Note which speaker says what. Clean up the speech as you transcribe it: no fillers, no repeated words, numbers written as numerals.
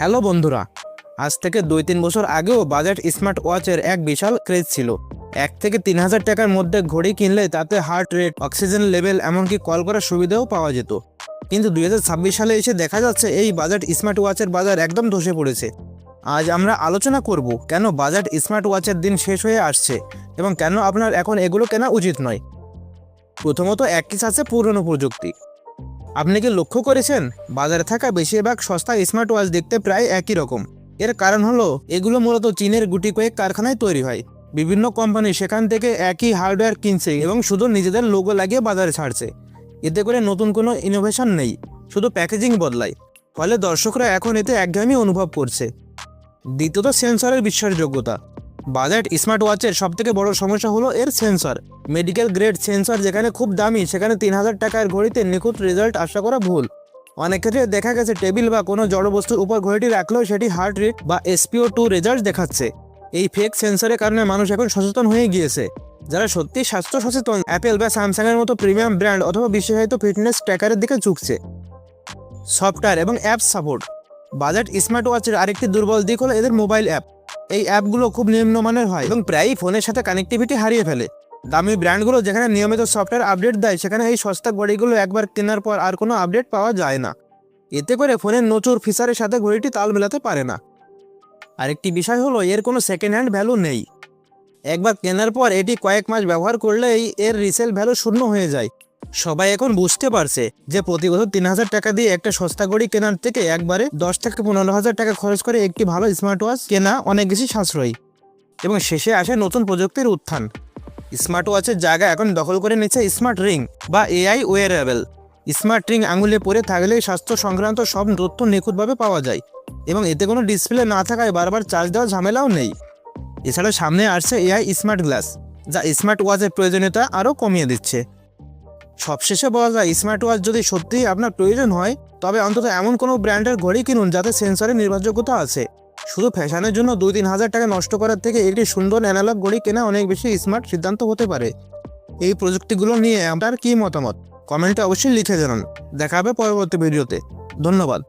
Speaker 1: Hello বন্ধুরা, আজ থেকে 2-3 বছর আগেও বাজেট স্মার্ট ওয়াচের এক বিশাল ক্রেজ ছিল। 1 থেকে 3 হাজার টাকার মধ্যে ঘড়ি কিনলে তাতে হার্ট রেট, অক্সিজেন লেভেল, এমনকি কল করার সুবিধাও পাওয়া যেত। কিন্তু 2026 সালে এসে দেখা যাচ্ছে এই বাজেট স্মার্ট ওয়াচের বাজার একদম ধসে পড়েছে। আজ আমরা আলোচনা করব কেন বাজেট স্মার্ট ওয়াচের দিন শেষ হয়ে আসছে এবং কেন আপনার এখন এগুলো কেনা উচিত নয়। প্রথমত, একই আছে পুরনো প্রযুক্তি। আপনি কি লক্ষ্য করেছেন বাজারে থাকা বেশিরভাগ সস্তা স্মার্ট ওয়াচ দেখতে প্রায় একই রকম? এর কারণ হলো এগুলো মূলত চীনের গুটি কয়েক কারখানায় তৈরি হয়। বিভিন্ন কোম্পানি সেখান থেকে একই হার্ডওয়্যার কিনছে এবং শুধু নিজেদের লোগো লাগিয়ে বাজারে ছাড়ছে। এতে করে নতুন কোনো ইনোভেশন নেই, শুধু প্যাকেজিং বদলায়। ফলে দর্শকরা এখন এতে একঘেয়েমি অনুভব করছে। দ্বিতীয়ত, সেন্সরের বিশ্বাসযোগ্যতা। বাজেট স্মার্ট ওয়াচের সবথেকে বড় সমস্যা হলো এর সেন্সর। মেডিকেল গ্রেড সেন্সর যেখানে খুব দামি, সেখানে 3000 টাকার ঘড়িতে নিখুঁত রেজাল্ট আশা করা ভুল। অনেক ক্ষেত্রে দেখা গেছে টেবিল বা কোনো জড়বস্তুর উপর ঘড়িটি রাখলেও সেটি হার্ট রেট বা SpO2 রেজাল্ট দেখাচ্ছে। এই ফেক সেন্সরের কারণে মানুষ এখন সচেতন হয়ে গিয়েছে। যারা সত্যি স্বাস্থ্য সচেতন, অ্যাপেল বা স্যামসাংয়ের মতো প্রিমিয়াম ব্র্যান্ড অথবা বিশেষায়িত ফিটনেস ট্র্যাকারের দিকে ঝুঁকছে। সফটওয়্যার এবং অ্যাপ সাপোর্ট। বাজেট স্মার্ট ওয়াচের আরেকটি দুর্বল দিক হলো এদের মোবাইল অ্যাপ। এই অ্যাপগুলো খুব নিম্নমানের হয় এবং প্রায়ই ফোনের সাথে কানেক্টিভিটি হারিয়ে ফেলে। দামি ব্র্যান্ডগুলো যেখানে নিয়মিত সফটওয়্যার আপডেট দেয়, সেখানে এই সস্তা ঘড়িগুলো একবার কেনার পর আর কোনো আপডেট পাওয়া যায় না। এতে করে ফোনের নতুন ফিচারের সাথে ঘড়িটি তাল মেলাতে পারে না। আরেকটি বিষয় হলো এর কোনো সেকেন্ড হ্যান্ড ভ্যালু নেই। একবার কেনার পর এটি কয়েক মাস ব্যবহার করলেই এর রিসেল ভ্যালু শূন্য হয়ে যায়। সবাই এখন বুঝতে পারছে যে প্রতি বছর 3000 টাকা দিয়ে একটা সস্তা ঘড়ি কেনার থেকে একবারে 10 থেকে 15,000 টাকা খরচ করে একটি ভালো স্মার্ট ওয়াচ কেনা অনেক বেশি সাশ্রয়ী। এবং শেষে আসে নতুন প্রযুক্তির উত্থান। স্মার্ট ওয়াচের জায়গা এখন দখল করে নিচ্ছে স্মার্ট রিং বা AI ওয়্যারেবল। স্মার্ট রিং আঙুলে পরে থাকলেই স্বাস্থ্য সংক্রান্ত সব তথ্য নিখুঁতভাবে পাওয়া যায় এবং এতে কোনো ডিসপ্লে না থাকায় বারবার চার্জ দেওয়ার ঝামেলাও নেই। এছাড়া সামনে আসছে AI স্মার্ট গ্লাস, যা স্মার্ট ওয়াচের প্রয়োজনীয়তা আরও কমিয়ে দিচ্ছে। সবশেষে বলা যায়, স্মার্ট ওয়াচ যদি সত্যিই আপনার প্রয়োজন হয়, তবে অন্তত এমন কোনো ব্র্যান্ডের ঘড়ি কিনুন যাতে সেন্সরের নির্ভরযোগ্যতা আছে। শুধু ফ্যাশনের জন্য 2-3 হাজার টাকা নষ্ট করার থেকে একটি সুন্দর অ্যানালগ ঘড়ি কেনা অনেক বেশি স্মার্ট সিদ্ধান্ত হতে পারে। এই প্রযুক্তিগুলো নিয়ে আপনার কী মতামত কমেন্টে অবশ্যই লিখে জানান। দেখা হবে পরবর্তী ভিডিওতে। ধন্যবাদ।